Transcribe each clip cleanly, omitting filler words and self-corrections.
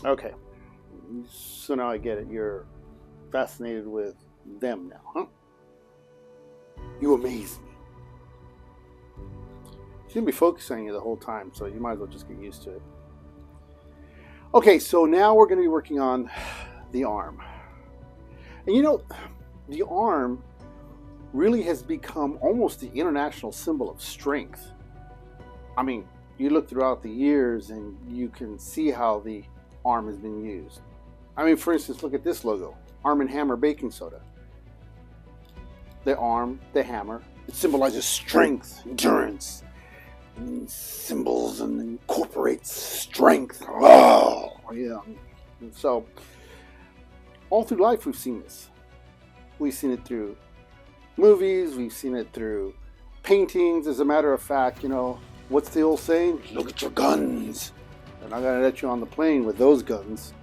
Okay. So now I get it. You're fascinated with them now, huh? You amaze me. She's going to be focusing on you the whole time, so you might as well just get used to it. Okay, so now we're going to be working on the arm. And you know, the arm really has become almost the international symbol of strength. I mean, you look throughout the years and you can see how the arm has been used. I mean, for instance, look at this logo, Arm & Hammer Baking Soda. The arm, the hammer, it symbolizes strength, endurance, and symbols and incorporates strength. Oh, yeah. And so, all through life we've seen this. We've seen it through movies, we've seen it through paintings. As a matter of fact, you know, what's the old saying? Look at your guns. They're not going to let you on the plane with those guns.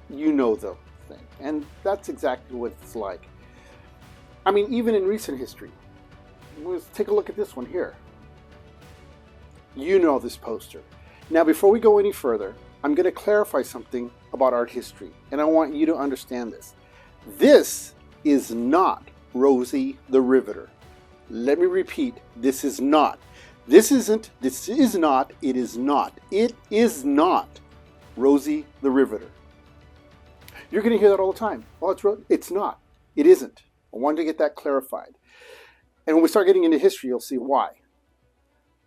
You know the thing. And that's exactly what it's like. I mean, even in recent history. Let's take a look at this one here. You know this poster. Now, before we go any further, I'm going to clarify something about art history. And I want you to understand this. This is not Rosie the Riveter. Let me repeat, this is not. This isn't, this is not, it is not. It is not Rosie the Riveter. You're going to hear that all the time. Oh, it's not. It isn't. I wanted to get that clarified. And when we start getting into history, you'll see why.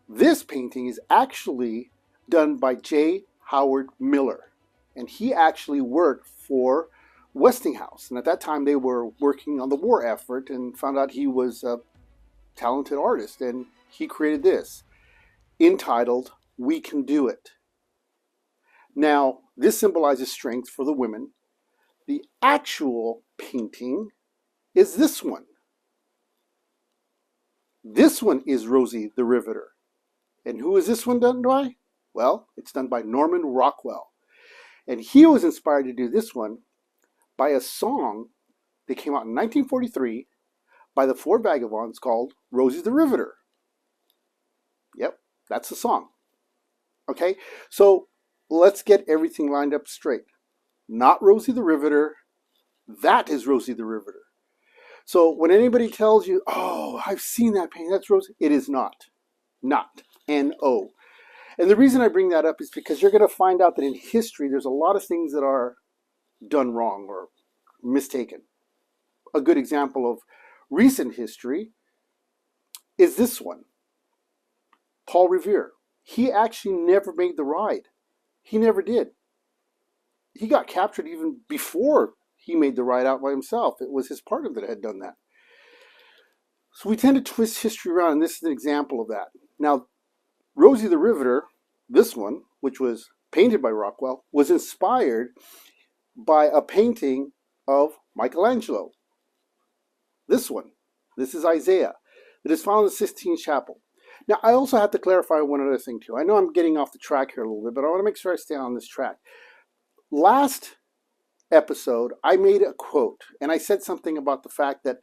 This painting is actually done by J. Howard Miller. And he actually worked for Westinghouse. And at that time, they were working on the war effort and found out he was a talented artist. And he created this, entitled, We Can Do It. Now, this symbolizes strength for the women. The actual painting is this one. This one is Rosie the Riveter. And who is this one done by? Well, it's done by Norman Rockwell. And he was inspired to do this one by a song that came out in 1943 by the Four Vagabonds called Rosie the Riveter. Yep, that's the song. Okay, so let's get everything lined up straight. Not Rosie the Riveter. That is Rosie the Riveter. So when anybody tells you, oh, I've seen that painting, that's Rosie, it is not. Not. N-O. And the reason I bring that up is because you're going to find out that in history, there's a lot of things that are done wrong or mistaken. A good example of recent history is this one. Paul Revere. He actually never made the ride. He never did. He got captured even before he made the ride out by himself. It was his partner that had done that. So we tend to twist history around, and this is an example of that. Now, Rosie the Riveter, this one, which was painted by Rockwell, was inspired by a painting of Michelangelo. This one. This is Isaiah. That is found in the Sistine Chapel. Now, I also have to clarify one other thing, too. I know I'm getting off the track here a little bit, but I want to make sure I stay on this track. Last episode, I made a quote, and I said something about the fact that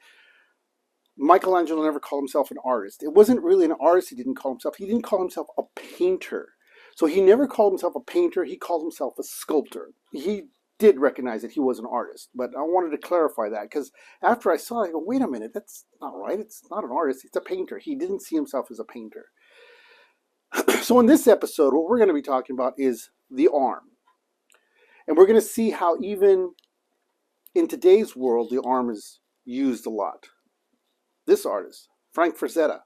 Michelangelo never called himself an artist. It wasn't really an artist he didn't call himself. He didn't call himself a painter. So he never called himself a painter. He called himself a sculptor. He did recognize that he was an artist, but I wanted to clarify that because after I saw it, I go, wait a minute, that's not right. It's not an artist. It's a painter. He didn't see himself as a painter. So in this episode, what we're going to be talking about is the arm. And we're going to see how even in today's world, the arm is used a lot. This artist, Frank Frazetta,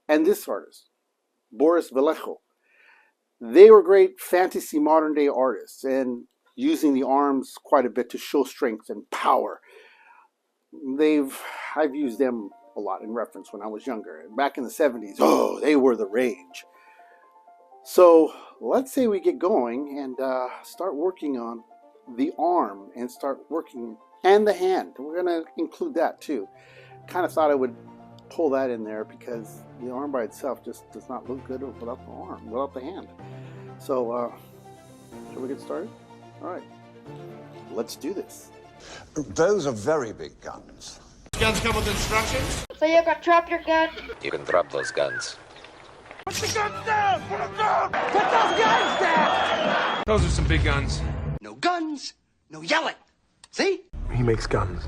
and this artist, Boris Vallejo, they were great fantasy modern day artists and using the arms quite a bit to show strength and power. I've used them a lot in reference when I was younger. Back in the 70s, oh, they were the rage. So let's say we get going and start working on the arm and start working, and the hand. We're going to include that too. Kind of thought I would pull that in there because the arm by itself just does not look good without the arm, without the hand. So, shall we get started? All right, let's do this. Those are very big guns. Guns come with instructions? So you can drop your gun? You can drop those guns. Put the guns down! Put them down! Put those guns down! Those are some big guns. No guns, no yelling. See? He makes guns.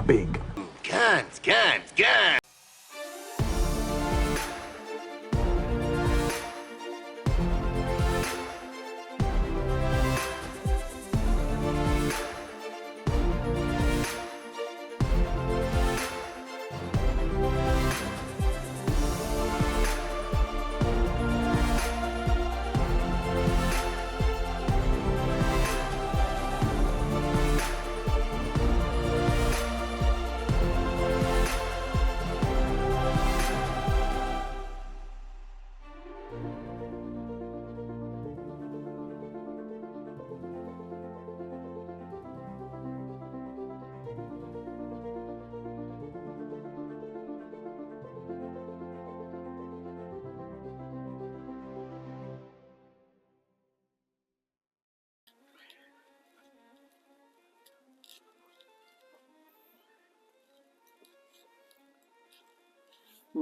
Big. Guns, guns, guns.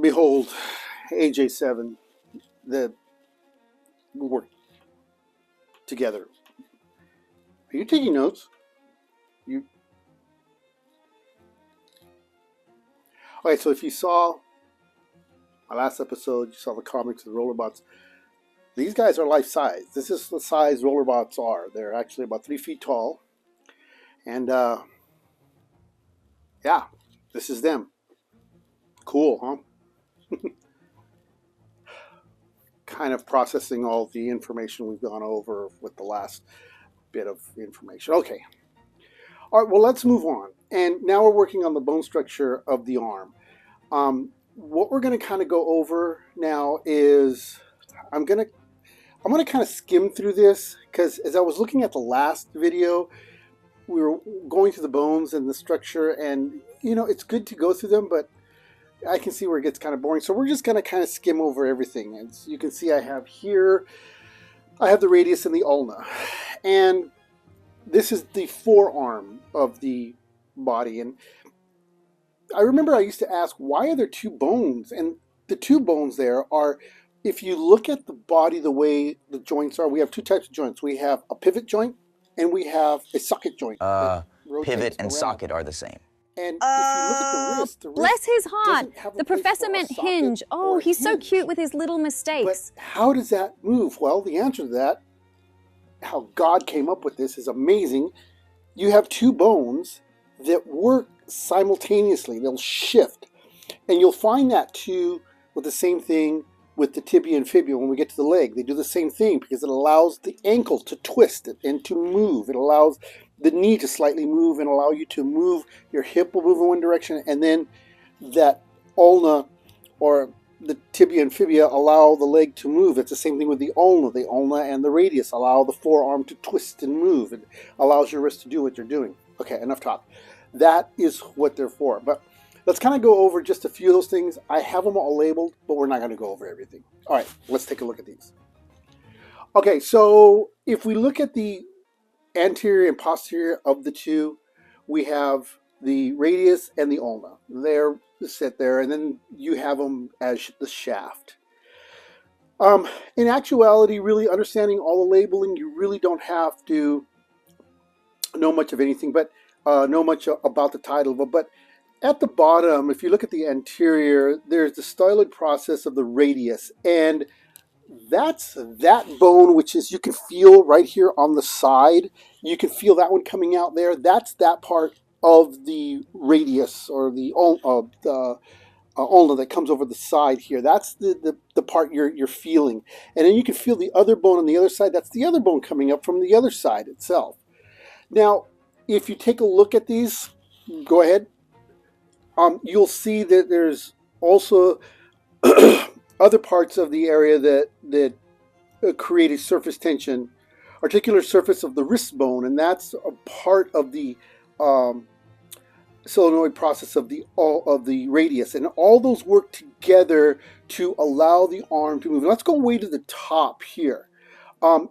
Behold, AJ7, that work together. Are you taking notes? You. Okay, so if you saw my last episode, you saw the comics of the Rollerbots. These guys are life size. This is the size Rollerbots are. They're actually about 3 feet tall. And, yeah, this is them. Cool, huh? Kind of processing all the information we've gone over with the last bit of information. Okay. All right, well, let's move on. And now we're working on the bone structure of the arm. What we're going to kind of go over now is I'm going to kind of skim through this, because as I was looking at the last video, we were going through the bones and the structure, and, you know, it's good to go through them, but I can see where it gets kind of boring. So we're just going to kind of skim over everything. As you can see, I have here, I have the radius and the ulna. And this is the forearm of the body. And I remember I used to ask, why are there two bones? And the two bones there are, if you look at the body the way the joints are, we have two types of joints. We have a pivot joint and we have a socket joint. Pivot and socket are the same. And if you look at the wrist Bless his heart. doesn't have a The place professor for a meant socket hinge. or Oh, a he's so hinge. cute with his little mistakes. But how does that move? Well, the answer to that, how God came up with this, is amazing. You have two bones that work simultaneously. They'll shift. And you'll find that too with the same thing with the tibia and fibula when we get to the leg. They do the same thing because it allows the ankle to twist and to move. It allows the knee to slightly move and allow you to move. Your hip will move in one direction, and then that ulna or the tibia and fibula allow the leg to move. It's the same thing with the ulna. The ulna and the radius allow the forearm to twist and move. It allows your wrist to do what you're doing. Okay, enough talk. That is what they're for. But let's kind of go over just a few of those things. I have them all labeled, but we're not going to go over everything. All right, let's take a look at these. Okay, so if we look at the anterior and posterior of the two, we have the radius and the ulna. They're set there, and then you have them as the shaft. In actuality, really understanding all the labeling, you really don't have to know much of anything, but know much about the title of it. But at the bottom, if you look at the anterior, there's the styloid process of the radius, and that's that bone, which is, you can feel right here on the side. You can feel that one coming out there. That's that part of the radius, or the ulna that comes over the side here. That's the part you're feeling. And then you can feel the other bone on the other side. That's the other bone coming up from the other side itself. Now, if you take a look at these, go ahead. You'll see that there's also other parts of the area that create a surface tension, articular surface of the wrist bone, and that's a part of the solenoid process of the radius, and all those work together to allow the arm to move. And let's go way to the top here.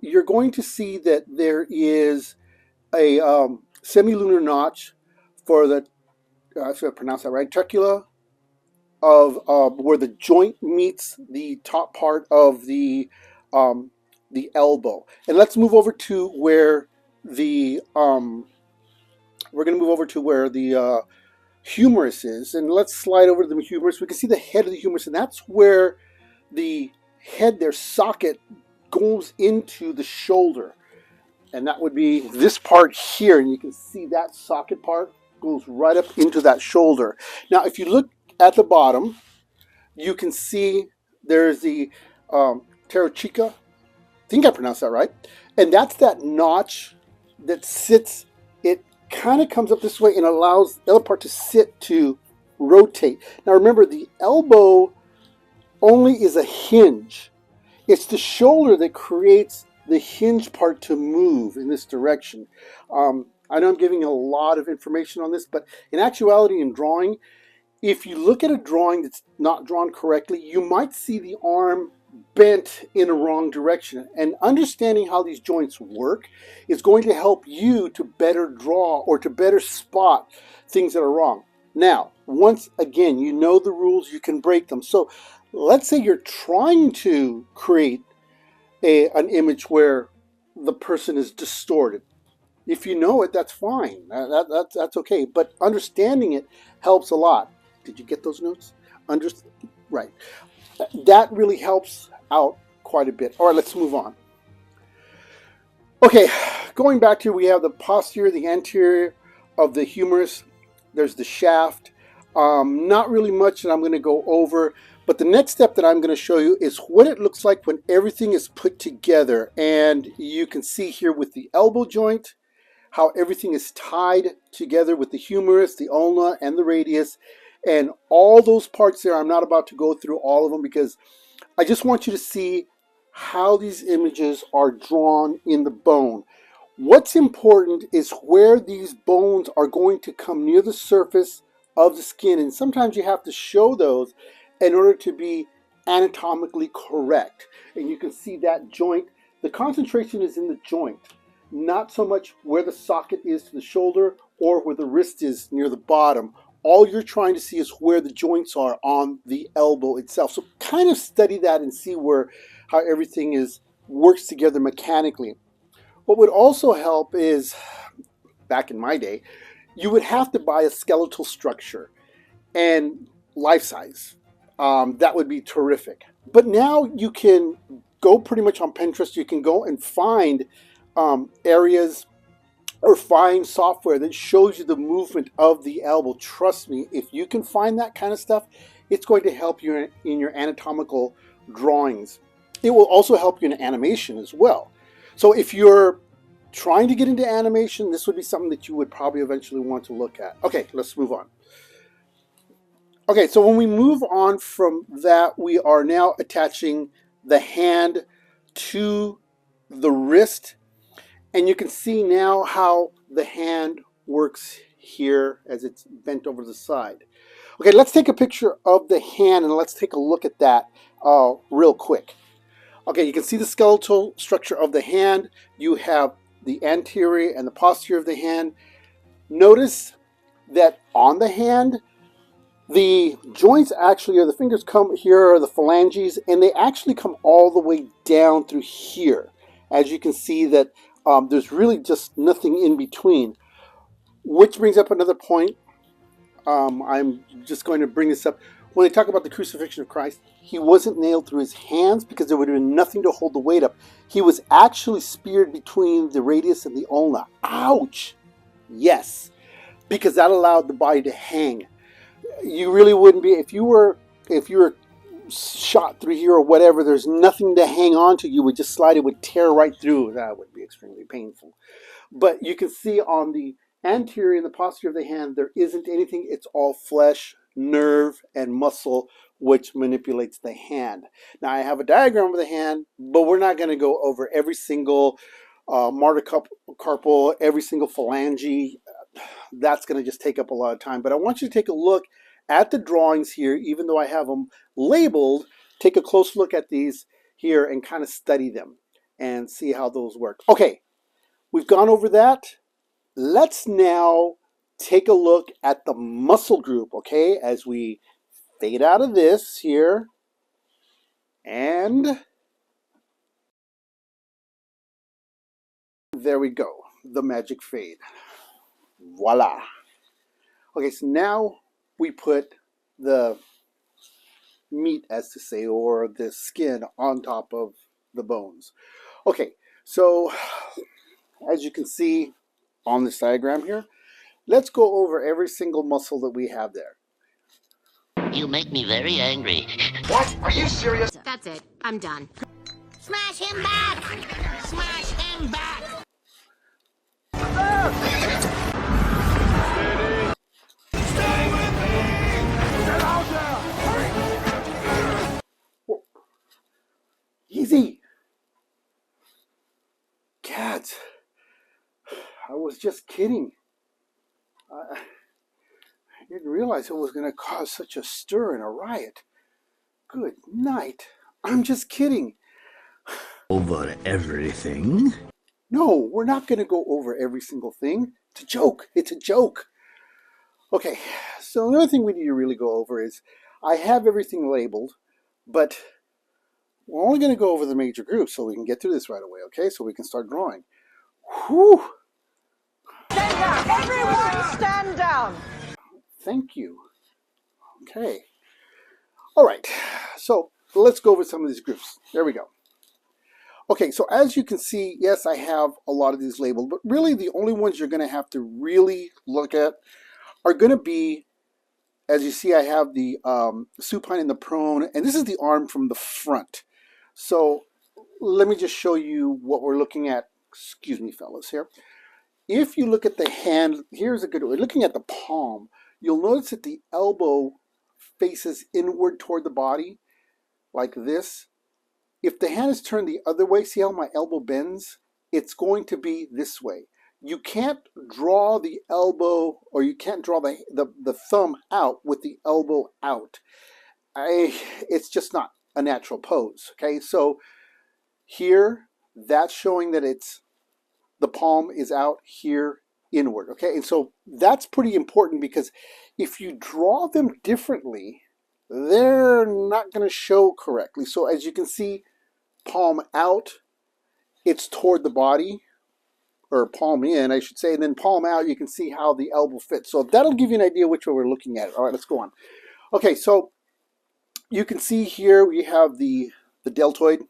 You're going to see that there is a semilunar notch for the, if I pronounce that right, trochlea of where the joint meets the top part of the elbow. And let's move over to where the we're going to move over to where the humerus is, and let's slide over to the humerus. We can see the head of the humerus, and that's where the head, their socket, goes into the shoulder, and that would be this part here, and you can see that socket part goes right up into that shoulder. Now, if you look at the bottom, you can see there's the pterygica. I think I pronounced that right. And that's that notch that sits, it kind of comes up this way and allows the other part to sit, to rotate. Now remember, the elbow only is a hinge. It's the shoulder that creates the hinge part to move in this direction. I know I'm giving a lot of information on this, but in actuality, in drawing, if you look at a drawing that's not drawn correctly, you might see the arm bent in a wrong direction. And understanding how these joints work is going to help you to better draw or to better spot things that are wrong. Now, once again, you know the rules, you can break them. So let's say you're trying to create an image where the person is distorted. If you know it, that's fine. That's okay. But understanding it helps a lot. Did you get those notes? Right. That really helps out quite a bit. All right, let's move on. Okay, going back to, we have the posterior, the anterior of the humerus. There's the shaft. Not really much that I'm going to go over, but the next step that I'm going to show you is what it looks like when everything is put together. And you can see here with the elbow joint, how everything is tied together with the humerus, the ulna, and the radius. And all those parts there, I'm not about to go through all of them because I just want you to see how these images are drawn in the bone. What's important is where these bones are going to come near the surface of the skin. And sometimes you have to show those in order to be anatomically correct. And you can see that joint. The concentration is in the joint, not so much where the socket is to the shoulder or where the wrist is near the bottom. All you're trying to see is where the joints are on the elbow itself. So kind of study that and see how everything works together mechanically. What would also help is, back in my day, you would have to buy a skeletal structure and life size. That would be terrific. But now you can go pretty much on Pinterest. You can go and find areas or find software that shows you the movement of the elbow. Trust me, if you can find that kind of stuff, it's going to help you in your anatomical drawings. It will also help you in animation as well. So if you're trying to get into animation, this would be something that you would probably eventually want to look at. Okay, let's move on. Okay, so when we move on from that, we are now attaching the hand to the wrist. And you can see now how the hand works here as it's bent over the side. Okay, let's take a picture of the hand and let's take a look at that real quick. Okay, you can see the skeletal structure of the hand. You have the anterior and the posterior of the hand. Notice that on the hand, the joints actually, or the fingers come here, are the phalanges, and they actually come all the way down through here. As you can see that there's really just nothing in between, which brings up another point. I'm just going to bring this up. When they talk about the crucifixion of Christ, he wasn't nailed through his hands because there would have been nothing to hold the weight up. He was actually speared between the radius and the ulna. Ouch! Yes, because that allowed the body to hang. You really wouldn't be, if you were shot through here or whatever, there's nothing to hang on to. You would just slide, it would tear right through. That would be extremely painful. But you can see on the anterior and the posterior of the hand, there isn't anything. It's all flesh, nerve, and muscle, which manipulates the hand. Now I have a diagram of the hand, but we're not going to go over every single metacarpal, every single phalange. That's going to just take up a lot of time. But I want you to take a look at the drawings here, even though I have them labeled. Take a close look at these here and kind of study them and see how those work. Okay, we've gone over that. Let's now take a look at the muscle group, okay, as we fade out of this here. And there we go. The magic fade. Voila. Okay, so now we put the meat, as to say, or the skin on top of the bones. Okay, so as you can see on this diagram here, let's go over every single muscle that we have there. You make me very angry. What? Are you serious? That's it. I'm done. Smash him back! Smash him back! Stay with me! Get out there! Hurry! Easy. Cats, I was just kidding. I didn't realize it was going to cause such a stir and a riot. Good night. I'm just kidding. Over everything? No, we're not going to go over every single thing. It's a joke. It's a joke. Okay, so another thing we need to really go over is I have everything labeled, but we're only going to go over the major groups so we can get through this right away, okay? So we can start drawing. Whew! Stand down! Everyone stand down! Thank you. Okay. All right, so let's go over some of these groups. There we go. Okay, so as you can see, yes, I have a lot of these labeled, but really the only ones you're going to have to really look at are going to be, as you see, I have the supine and the prone, and this is the arm from the front. So let me just show you what we're looking at. Excuse me, fellas, here. If you look at the hand, here's a good way. Looking at the palm, you'll notice that the elbow faces inward toward the body, like this. If the hand is turned the other way, see how my elbow bends? It's going to be this way. You can't draw the elbow, or you can't draw the thumb out with the elbow out. It's just not a natural pose, okay? So here, that's showing that the palm is out, here inward, okay? And so that's pretty important, because if you draw them differently, they're not going to show correctly. So as you can see, palm out, it's toward the body, or palm in, I should say, and then palm out, you can see how the elbow fits. So that'll give you an idea which way we're looking at it. All right, let's go on. Okay, so you can see here we have the deltoid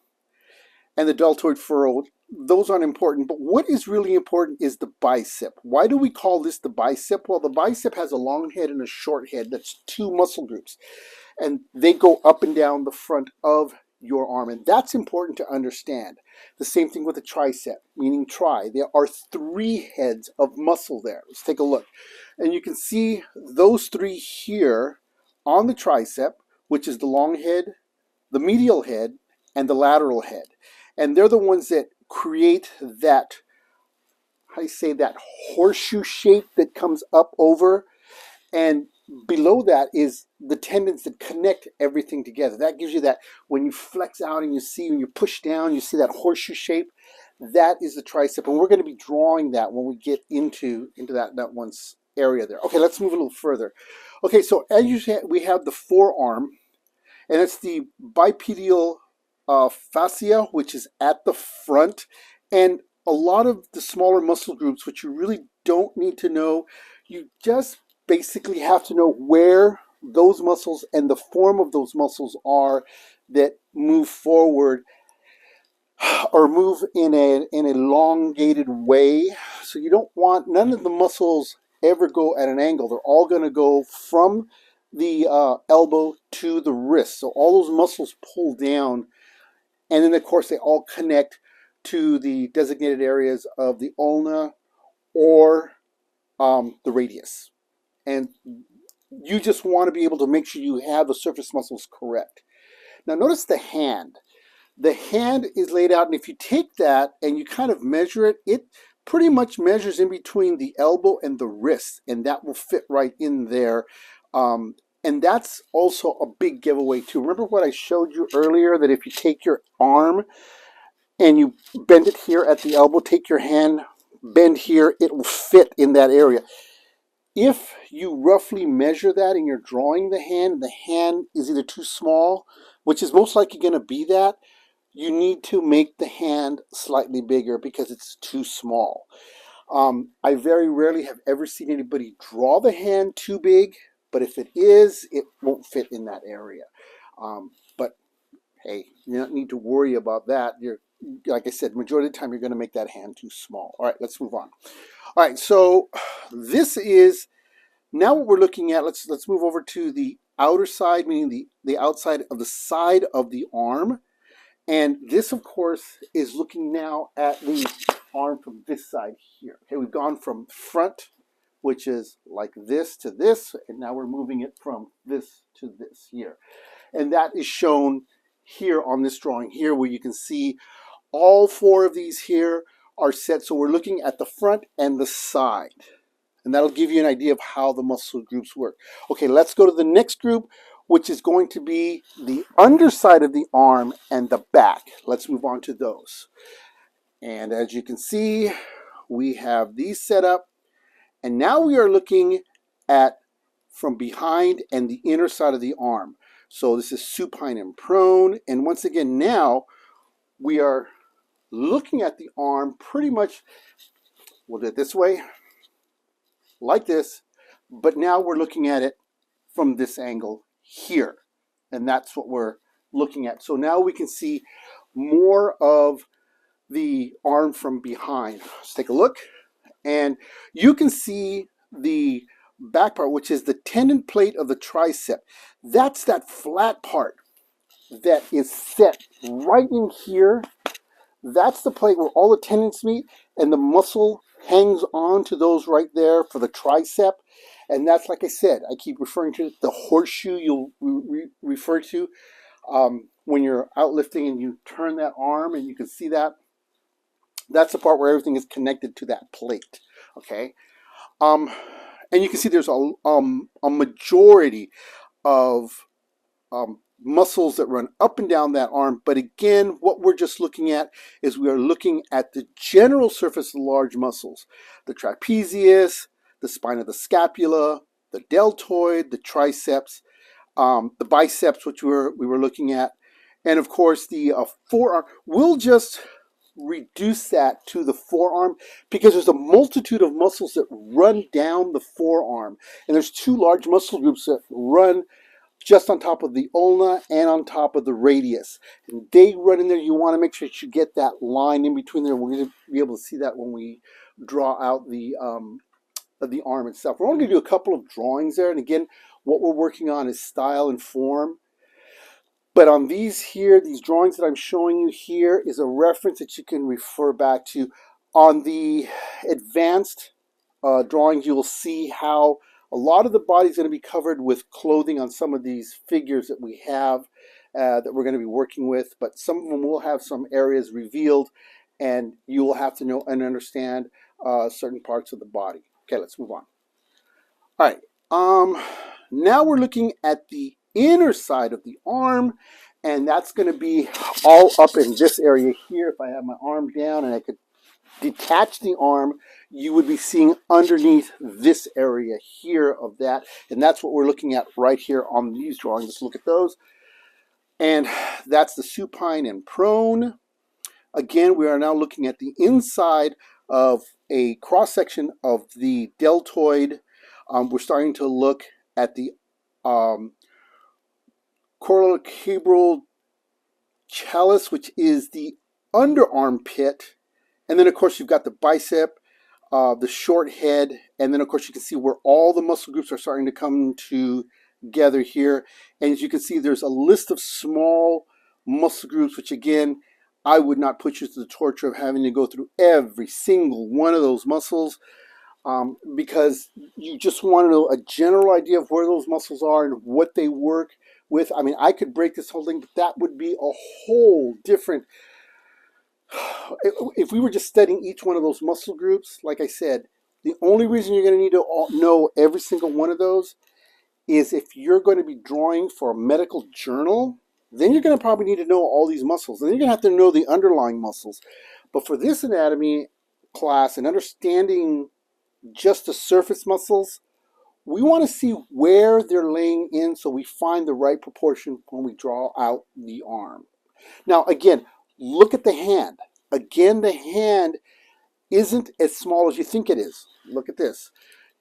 and the deltoid furrow. Those aren't important, but what is really important is the bicep. Why do we call this the bicep? Well, the bicep has a long head and a short head. That's two muscle groups, and they go up and down the front of your arm, and that's important to understand. The same thing with the tricep, meaning tri. There are three heads of muscle there. Let's take a look. And you can see those three here on the tricep, which is the long head, the medial head, and the lateral head. And they're the ones that create that, how do you say, that horseshoe shape that comes up over. And below that is the tendons that connect everything together. That gives you that, when you flex out and you see, when you push down, you see that horseshoe shape. That is the tricep, and we're going to be drawing that when we get into that one area there. Okay, let's move a little further. Okay, so as you see, we have the forearm, and it's the bipedial fascia, which is at the front, and a lot of the smaller muscle groups, which you really don't need to know. You just basically have to know where those muscles and the form of those muscles are that move forward or move in an elongated way. So you don't want, none of the muscles ever go at an angle. They're all going to go from the elbow to the wrist. So all those muscles pull down, and then of course they all connect to the designated areas of the ulna or the radius. And you just want to be able to make sure you have the surface muscles correct. Now notice the hand. The hand is laid out, and if you take that and you kind of measure it, it pretty much measures in between the elbow and the wrist, and that will fit right in there. And that's also a big giveaway too. Remember what I showed you earlier, that if you take your arm and you bend it here at the elbow, take your hand, bend here, it will fit in that area. if you roughly measure that and you're drawing the hand is either too small, which is most likely going to be that, you need to make the hand slightly bigger because it's too small. I very rarely have ever seen anybody draw the hand too big, but if it is, it won't fit in that area. But hey, you don't need to worry about that. You're, like I said, majority of the time you're going to make that hand too small. All right, let's move on. All right, so this is now what we're looking at. Let's move over to the outer side, meaning the outside of the side of the arm. And this, of course, is looking now at the arm from this side here. Okay, we've gone from front, which is like this to this, and now we're moving it from this to this here. And that is shown here on this drawing here, where you can see all four of these here are set. So we're looking at the front and the side. And that'll give you an idea of how the muscle groups work. Okay, let's go to the next group, which is going to be the underside of the arm and the back. Let's move on to those. And as you can see, we have these set up. And now we are looking at from behind and the inner side of the arm. So this is supine and prone. And once again, now we are looking at the arm pretty much, we'll do it this way, like this, but now we're looking at it from this angle here. And that's what we're looking at. So now we can see more of the arm from behind. Let's take a look. And you can see the back part, which is the tendon plate of the tricep. That's that flat part that is set right in here. That's the plate where all the tendons meet and the muscle hangs on to those right there for the tricep. And that's, like I said, I keep referring to the horseshoe you'll refer to when you're out lifting and you turn that arm and you can see that. That's the part where everything is connected to that plate, okay? And you can see there's a majority of muscles that run up and down that arm. But again, what we're just looking at is we are looking at the general surface of the large muscles. The trapezius, the spine of the scapula, the deltoid, the triceps, the biceps, which we were looking at, and of course the forearm. We'll just reduce that to the forearm because there's a multitude of muscles that run down the forearm. And there's two large muscle groups that run just on top of the ulna and on top of the radius. And they run in there. You want to make sure that you get that line in between there. We're going to be able to see that when we draw out the arm itself. We're only going to do a couple of drawings there. And again, what we're working on is style and form. But on these here, these drawings that I'm showing you here is a reference that you can refer back to. On the advanced drawings, you will see how a lot of the body is going to be covered with clothing on some of these figures that we have that we're going to be working with. But some of them will have some areas revealed, and you will have to know and understand certain parts of the body. Okay, let's move on. All right. Now we're looking at the inner side of the arm, and that's going to be all up in this area here. If I have my arm down and I could detach the arm, you would be seeing underneath this area here of that, and that's what we're looking at right here on these drawings. Let's look at those. And that's the supine and prone. Again, we are now looking at the inside of a cross-section of the deltoid. We're starting to look at the coracocerebral chalice, which is the underarm pit. And then, of course, you've got the bicep, the short head, and then, of course, you can see where all the muscle groups are starting to come together here. And as you can see, there's a list of small muscle groups, which, again, I would not put you to the torture of having to go through every single one of those muscles. Because you just want to know a general idea of where those muscles are and what they work with. I mean, I could break this whole thing, but that would be a whole different... If we were just studying each one of those muscle groups, like I said, the only reason you're going to need to know every single one of those is if you're going to be drawing for a medical journal, then you're going to probably need to know all these muscles. And then you're going to have to know the underlying muscles. But for this anatomy class and understanding just the surface muscles we want to see where they're laying in so we find the right proportion when we draw out the arm. Now, again, look at the hand. Again, the hand isn't as small as you think it is. Look at this.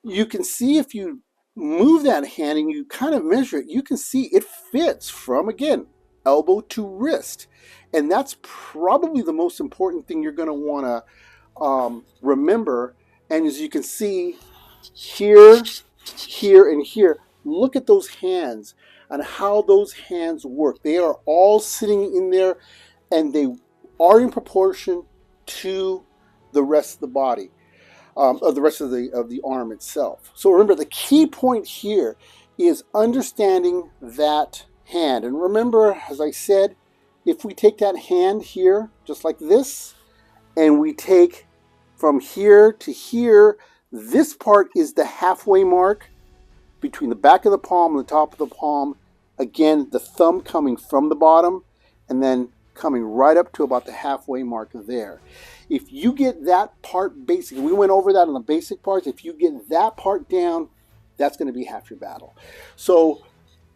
You can see if you move that hand and you kind of measure it, you can see it fits from, again, elbow to wrist. And that's probably the most important thing you're going to want to remember. And as you can see here, here, and here, look at those hands and how those hands work. They are all sitting in there and they are in proportion to the rest of the body, of the rest of the arm itself. So remember, the key point here is understanding that hand. And remember, as I said, if we take that hand here, just like this, and we take from here to here, this part is the halfway mark between the back of the palm and the top of the palm. Again, the thumb coming from the bottom and then coming right up to about the halfway mark there. If you get that part basic, we went over that on the basic parts, if you get that part down, that's going to be half your battle. So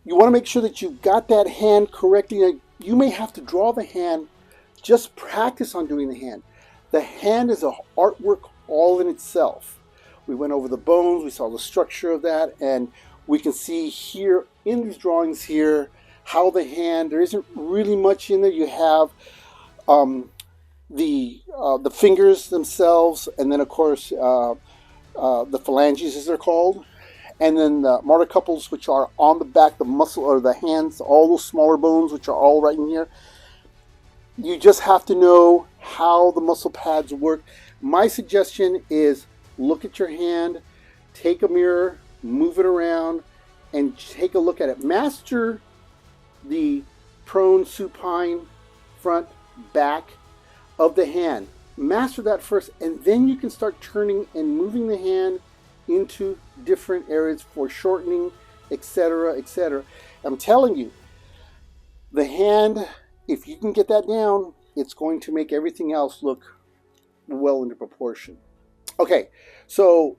you want to make sure that you've got that hand correctly. You may have to draw the hand, just practice on doing the hand. The hand is an artwork all in itself. We went over the bones, we saw the structure of that, and we can see here in these drawings here how the hand, there isn't really much in there. You have the fingers themselves, and then of course the phalanges, as they're called, and then the metacarpals, which are on the back, the muscle or the hands, all those smaller bones, which are all right in here. You just have to know how the muscle pads work. My suggestion is look at your hand, take a mirror, move it around, and take a look at it. Master the prone, supine, front, back of the hand. Master that first, and then you can start turning and moving the hand into different areas for shortening, etc., etc. I'm telling you, the hand, if you can get that down, it's going to make everything else look well into proportion. Okay, so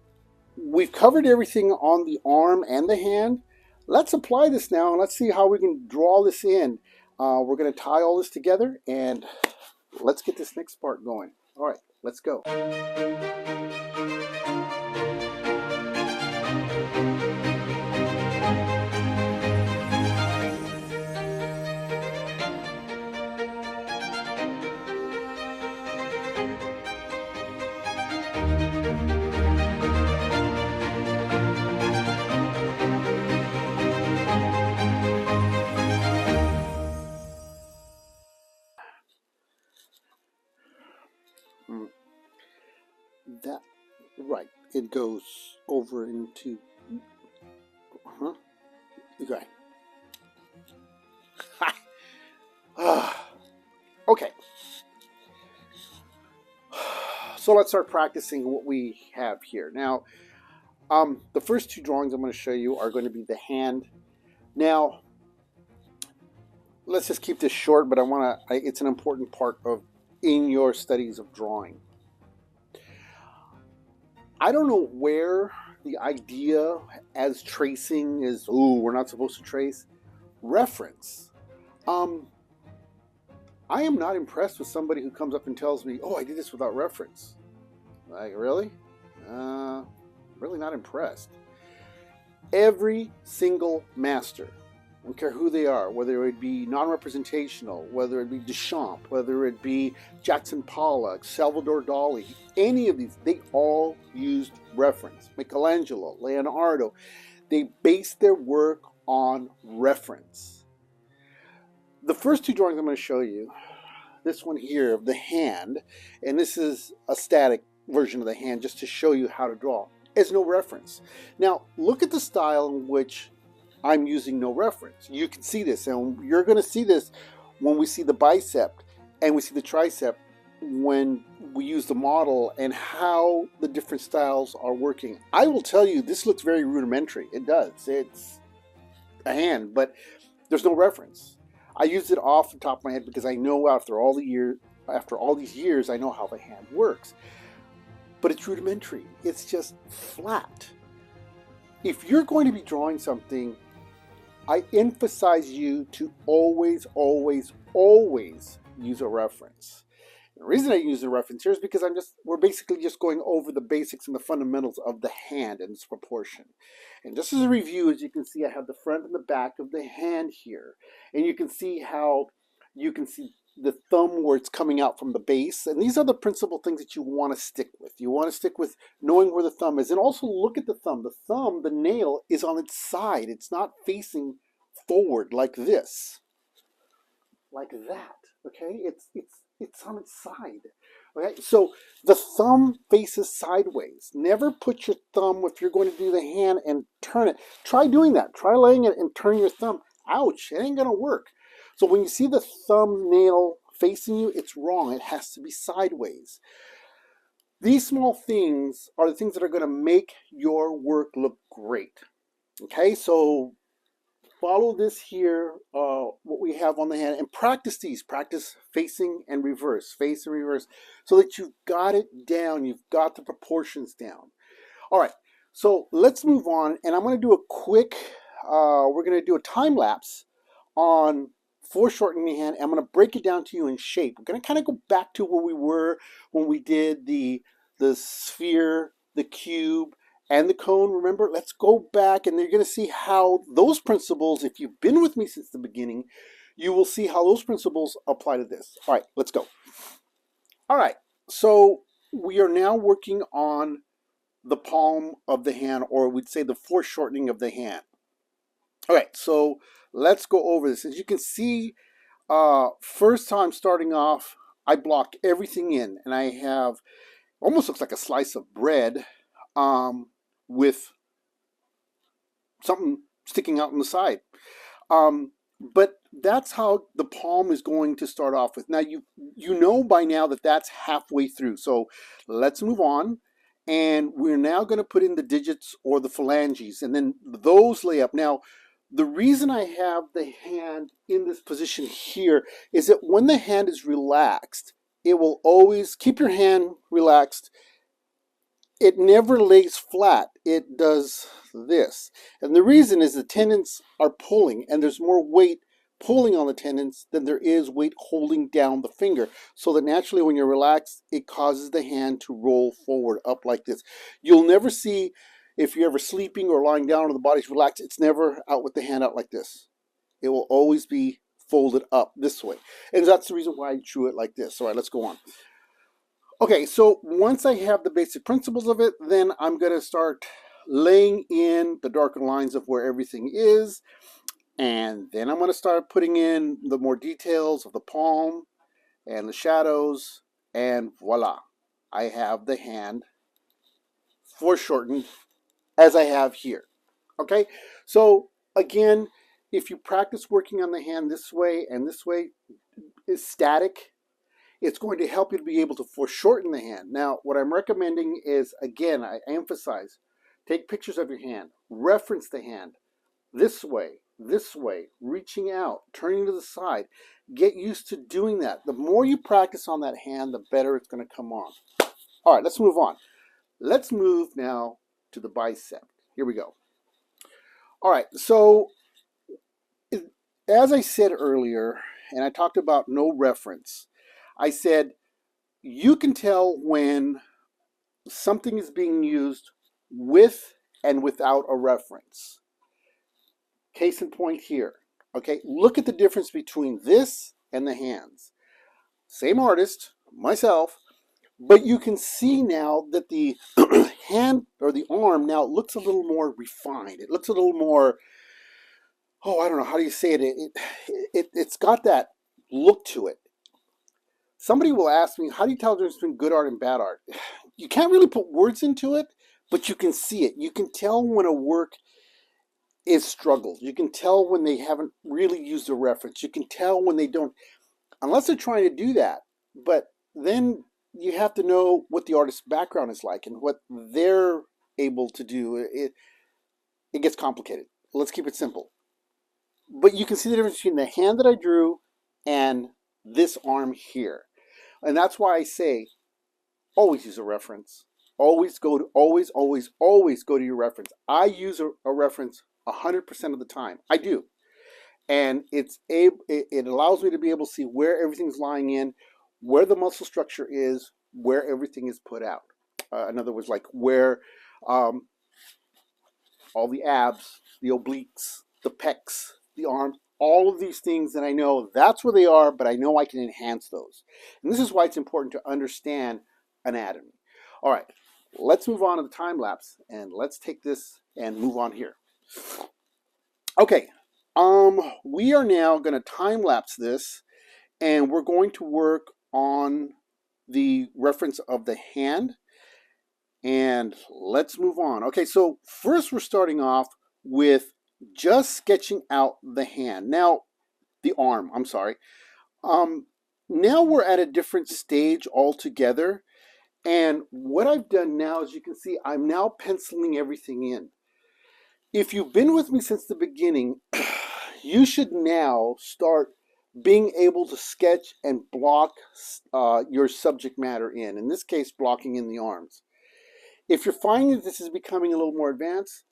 we've covered everything on the arm and the hand. Let's apply this now and let's see how we can draw this in. We're going to tie all this together and let's get this next part going. All right, let's go. That, right, it goes over into, okay. Okay. So let's start practicing what we have here. Now, the first two drawings I'm going to show you are going to be the hand. Now, let's just keep this short, but it's an important part of in your studies of drawing. I don't know where the idea as tracing is, oh, we're not supposed to trace. Reference. I am not impressed with somebody who comes up and tells me, oh, I did this without reference. Like, really? Really not impressed. Every single master, I don't care who they are, whether it be non-representational, whether it be Duchamp, whether it be Jackson Pollock, Salvador Dali, any of these, they all used reference. Michelangelo, Leonardo, they based their work on reference. The first two drawings I'm going to show you, this one here of the hand, and this is a static version of the hand just to show you how to draw, is no reference. Now, look at the style in which I'm using no reference. You can see this, and you're going to see this when we see the bicep and we see the tricep when we use the model and how the different styles are working. I will tell you, this looks very rudimentary. It does. It's a hand, but there's no reference. I use it off the top of my head because I know after all these years, I know how the hand works. But it's rudimentary. It's just flat. if you're going to be drawing something, I emphasize you to always, always, always use a reference. The reason I use a reference here is because we're basically just going over the basics and the fundamentals of the hand and its proportion. And just as a review, as you can see, I have the front and the back of the hand here. And you can see how you can see the thumb where it's coming out from the base. And these are the principal things that you want to stick with. You want to stick with knowing where the thumb is. And also look at the thumb. The thumb, the nail, is on its side. It's not facing forward like this. Like that. Okay? It's on its side. Okay? So the thumb faces sideways. Never put your thumb, if you're going to do the hand, and turn it. Try doing that. Try laying it and turning your thumb. Ouch, it ain't going to work. So when you see the thumbnail facing you, it's wrong. It has to be sideways. These small things are the things that are going to make your work look great. Okay, so follow this here, what we have on the hand, and practice these. Practice facing and reverse, face and reverse, so that you've got it down. You've got the proportions down. All right, so let's move on, and I'm going to do a quick, we're going to do a time lapse on foreshortening the hand. I'm going to break it down to you in shape. We're going to kind of go back to where we were when we did the sphere, the cube, and the cone. Remember, let's go back, and you're going to see how those principles, if you've been with me since the beginning, you will see how those principles apply to this. All right, let's go. All right, so we are now working on the palm of the hand, or we'd say the foreshortening of the hand. All right, so let's go over this. As you can see, first time starting off, I block everything in, and I have, almost looks like a slice of bread with something sticking out on the side. But that's how the palm is going to start off with. Now, you know by now that that's halfway through. So let's move on. And we're now going to put in the digits or the phalanges, and then those lay up. Now, the reason I have the hand in this position here is that when the hand is relaxed, it will always keep your hand relaxed. It never lays flat. It does this. And the reason is the tendons are pulling, and there's more weight pulling on the tendons than there is weight holding down the finger. So that naturally when you're relaxed, it causes the hand to roll forward up like this. You'll never see, if you're ever sleeping or lying down and the body's relaxed, it's never out with the hand out like this. It will always be folded up this way. And that's the reason why I drew it like this. All right, let's go on. Okay, so once I have the basic principles of it, then I'm going to start laying in the darker lines of where everything is. And then I'm going to start putting in the more details of the palm and the shadows. And voila, I have the hand foreshortened as I have here. Okay, so again, if you practice working on the hand this way and this way, is static, it's going to help you to be able to foreshorten the hand. Now, what I'm recommending is, again, I emphasize, take pictures of your hand, reference the hand this way, reaching out, turning to the side. Get used to doing that. The more you practice on that hand, the better it's going to come on. All right, let's move on. Let's move now to the bicep. Here we go. All right, so as I said earlier, and I talked about no reference, I said you can tell when something is being used with and without a reference. Case in point here. Okay, look at the difference between this and the hands. Same artist, myself, but you can see now that the hand or the arm now looks a little more refined. It looks a little more, oh, I don't know, how do you say it? It's got that look to it. Somebody will ask me, how do you tell the difference between good art and bad art? You can't really put words into it, but you can see it. You can tell when a work is struggled. You can tell when they haven't really used a reference. You can tell when they don't, unless they're trying to do that. But then you have to know what the artist's background is like and what they're able to do. It gets complicated. Let's keep it simple. But you can see the difference between the hand that I drew and this arm here. And that's why I say always use a reference. always go to always go to your reference. I use a reference 100% of the time. I do, and it allows me to be able to see where everything's lying in, where the muscle structure is, where everything is put out. In other words, like where all the abs, the obliques, the pecs, the arms, all of these things that I know, that's where they are, but I know I can enhance those. And this is why it's important to understand anatomy. All right, let's move on to the time lapse, and let's take this and move on here. Okay, we are now going to time lapse this, and we're going to work on the reference of the hand. And let's move on. Okay, so first we're starting off with just sketching out the hand. Now, the arm, I'm sorry. Now we're at a different stage altogether. And what I've done now, as you can see, I'm now penciling everything in. If you've been with me since the beginning, you should now start being able to sketch and block your subject matter in this case, blocking in the arms. If you're finding that this is becoming a little more advanced,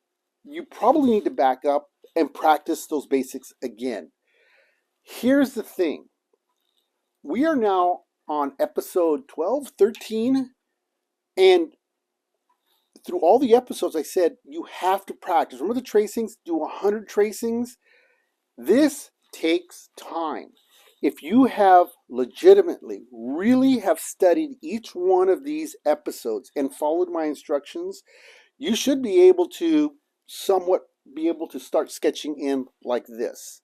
you probably need to back up and practice those basics again. Here's the thing. We are now on episode 12, 13, and through all the episodes I said you have to practice. Remember the tracings? Do 100 tracings. This takes time. If you have legitimately, really have studied each one of these episodes and followed my instructions, you should be able to somewhat be able to start sketching in like this.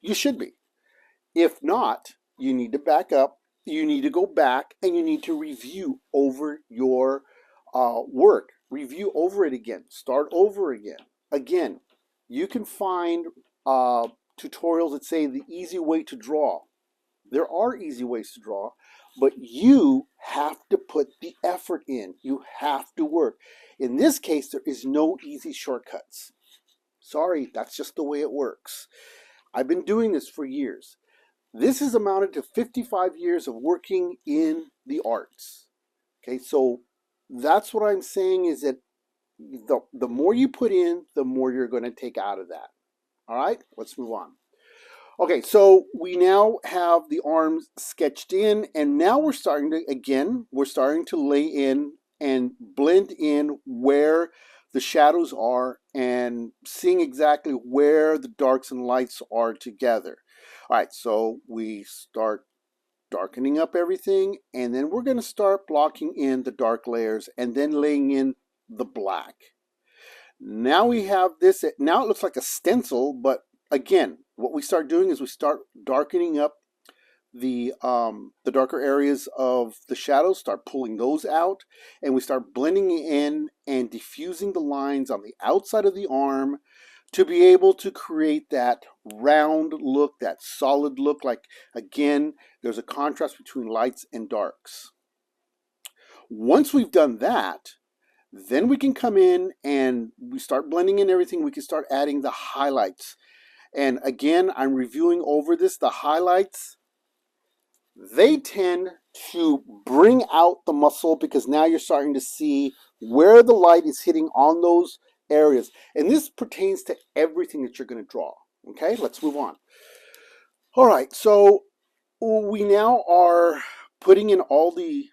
You should be. If not, you need to back up, you need to go back, and you need to review over your work. Review over it again. Start over again. Again, you can find tutorials that say the easy way to draw. There are easy ways to draw, but you have to put the effort in. You have to work. In this case, there is no easy shortcuts. Sorry, that's just the way it works. I've been doing this for years. This has amounted to 55 years of working in the arts. Okay, so that's what I'm saying is that the more you put in, the more you're going to take out of that. All right, let's move on. Okay, so we now have the arms sketched in, and now we're starting to lay in and blend in where the shadows are and seeing exactly where the darks and lights are together. All right, so we start darkening up everything, and then we're going to start blocking in the dark layers and then laying in the black. Now we have this, now it looks like a stencil, but again, what we start doing is we start darkening up the darker areas of the shadows, start pulling those out, and we start blending in and diffusing the lines on the outside of the arm to be able to create that round look, that solid look, like, again, there's a contrast between lights and darks. Once we've done that, then we can come in and we start blending in everything. We can start adding the highlights. And again, I'm reviewing over this. The highlights, they tend to bring out the muscle because now you're starting to see where the light is hitting on those areas. And this pertains to everything that you're going to draw. Okay, let's move on. All right, so we now are putting in all the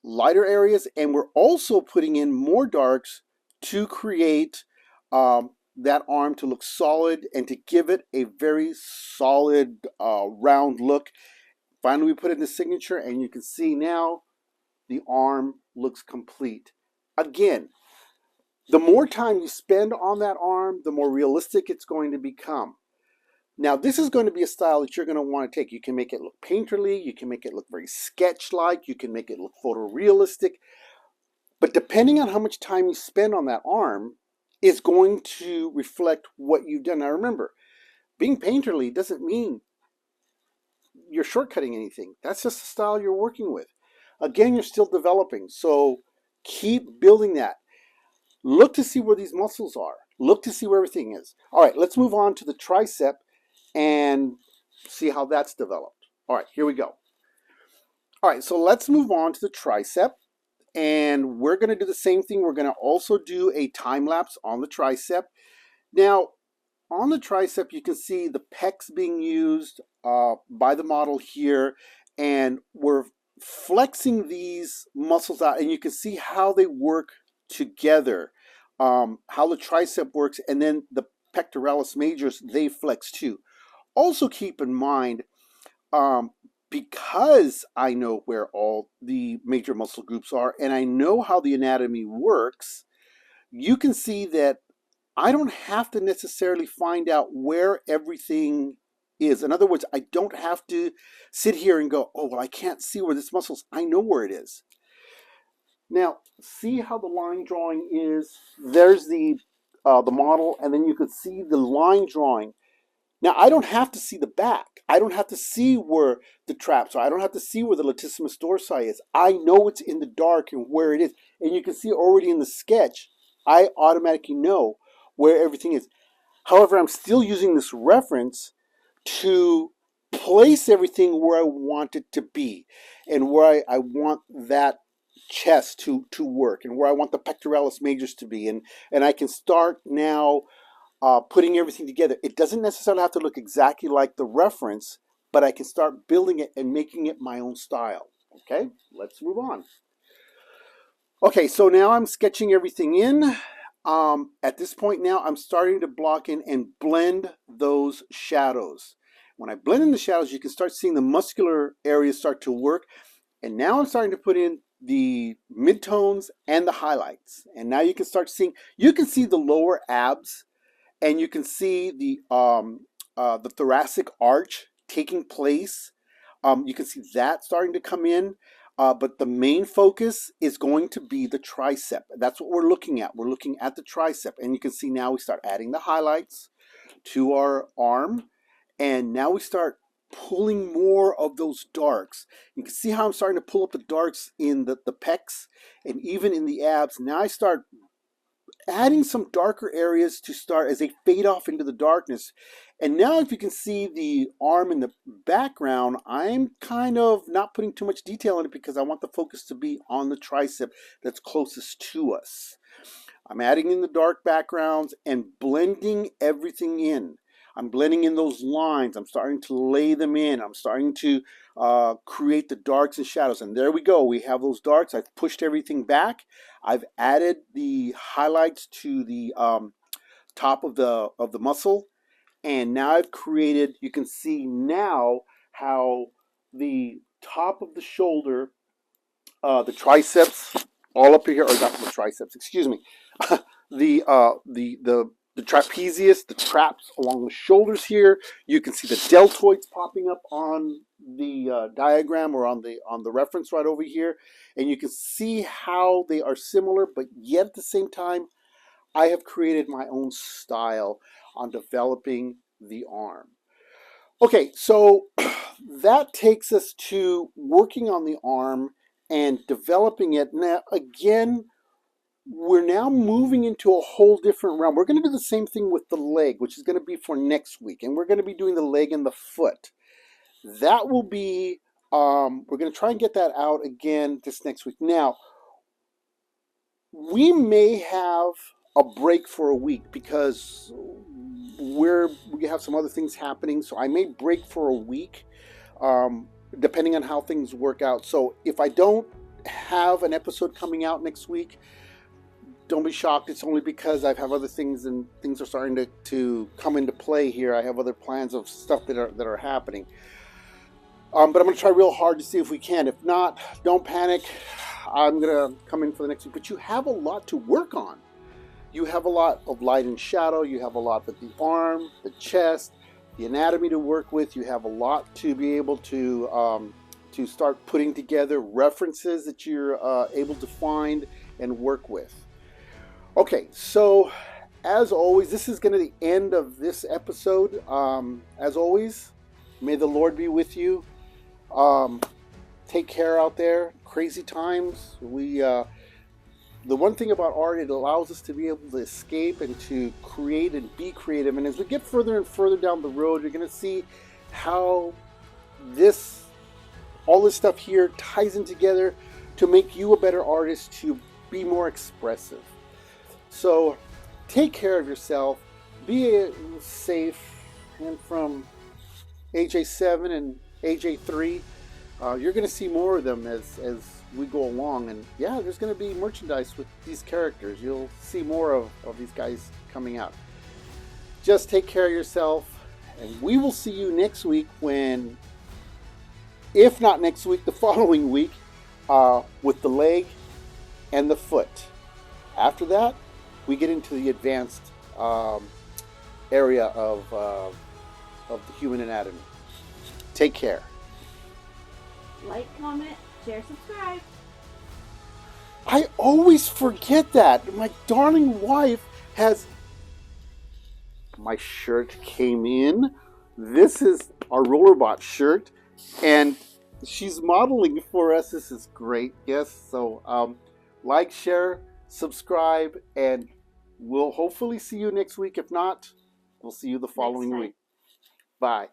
lighter areas, and we're also putting in more darks to create that arm to look solid and to give it a very solid round look. Finally, we put in the signature, and you can see now the arm looks complete. Again, the more time you spend on that arm, the more realistic it's going to become. Now, this is going to be a style that you're going to want to take. You can make it look painterly, you can make it look very sketch-like, you can make it look photorealistic, but depending on how much time you spend on that arm is going to reflect what you've done. Now remember, being painterly doesn't mean you're shortcutting anything. That's just the style you're working with. Again, you're still developing, so keep building that. Look to see where these muscles are. Look to see where everything is. All right, let's move on to the tricep and see how that's developed. All right, here we go. All right, so let's move on to the tricep. and we're going to do the same thing. We're going to also do a time lapse on the tricep. Now, on the tricep, you can see the pecs being used by the model here, and we're flexing these muscles out, and you can see how they work together, how the tricep works, and then the pectoralis majors, they flex too. Also keep in mind, because I know where all the major muscle groups are and I know how the anatomy works, you can see that I don't have to necessarily find out where everything is. In other words, I don't have to sit here and go, oh, well, I can't see where this muscle is. I know where it is. Now, see how the line drawing is? There's the model, and then you can see the line drawing. Now, I don't have to see the back. I don't have to see where the traps are. I don't have to see where the latissimus dorsi is. I know it's in the dark and where it is. And you can see already in the sketch, I automatically know where everything is. However, I'm still using this reference to place everything where I want it to be and where I want that chest to work and where I want the pectoralis majors to be. And I can start now putting everything together. It doesn't necessarily have to look exactly like the reference, but I can start building it and making it my own style. Okay, let's move on. Okay, so now I'm sketching everything in. At this point now, I'm starting to block in and blend those shadows. When I blend in the shadows, you can start seeing the muscular areas start to work. And now I'm starting to put in the midtones and the highlights. And now you can start seeing, you can see the lower abs, and you can see the thoracic arch taking place. You can see that starting to come in. But the main focus is going to be the tricep. That's what we're looking at. We're looking at the tricep. And you can see now we start adding the highlights to our arm. And now we start pulling more of those darks. You can see how I'm starting to pull up the darks in the pecs and even in the abs. Now I start adding some darker areas to start as they fade off into the darkness. And now if you can see the arm in the background, I'm kind of not putting too much detail in it because I want the focus to be on the tricep that's closest to us. I'm adding in the dark backgrounds and blending everything in. I'm blending in those lines. I'm starting to lay them in. I'm starting to create the darks and shadows. And there we go. We have those darks. I've pushed everything back. I've added the highlights to the top of the muscle. And now I've created, you can see now how the top of the shoulder, the triceps, all up here, or not the triceps, excuse me, the trapezius, the traps along the shoulders here. You can see the deltoids popping up on the diagram or on the reference right over here, and you can see how they are similar, but yet at the same time, I have created my own style on developing the arm. Okay, so that takes us to working on the arm and developing it. Now, again, we're now moving into a whole different realm. We're going to do the same thing with the leg, which is going to be for next week. And we're going to be doing the leg and the foot. That will be, we're going to try and get that out again this next week. Now, we may have a break for a week because we have some other things happening. So I may break for a week, depending on how things work out. So if I don't have an episode coming out next week, don't be shocked. It's only because I have other things and things are starting to come into play here. I have other plans of stuff that are happening. But I'm going to try real hard to see if we can. If not, don't panic. I'm going to come in for the next week. But you have a lot to work on. You have a lot of light and shadow. You have a lot with the arm, the chest, the anatomy to work with. You have a lot to be able to start putting together references that you're able to find and work with. Okay, so as always, this is going to be the end of this episode. As always, may the Lord be with you. Take care out there. Crazy times. The one thing about art, it allows us to be able to escape and to create and be creative. And as we get further and further down the road, you're going to see how all this stuff here ties in together to make you a better artist, to be more expressive. So take care of yourself, be safe, and from AJ7 and AJ3, you're going to see more of them as we go along. And yeah, there's going to be merchandise with these characters. You'll see more of these guys coming out. Just take care of yourself, and we will see you next week when, if not next week, the following week, with the leg and the foot. After that, we get into the advanced area of the human anatomy. Take care. Like, comment, share, subscribe. I always forget that. My darling wife has... My shirt came in. This is our Rollerbot shirt, and she's modeling for us. This is great. Yes, so like, share, subscribe, and we'll hopefully see you next week. If not, we'll see you the following week. Bye.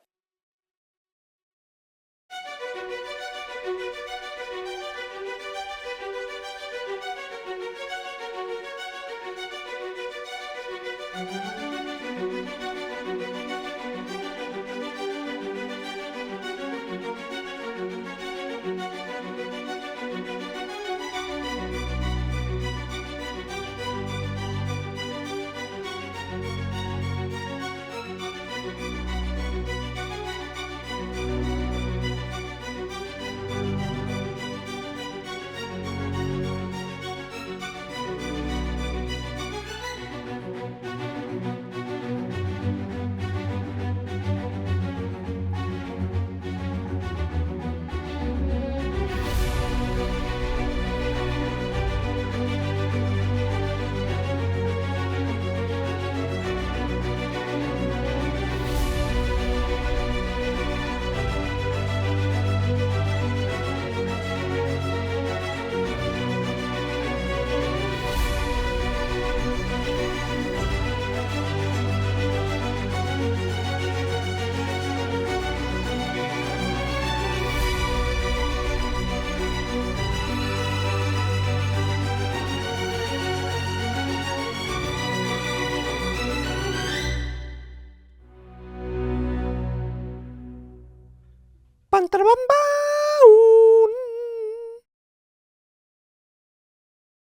Pantarabamba!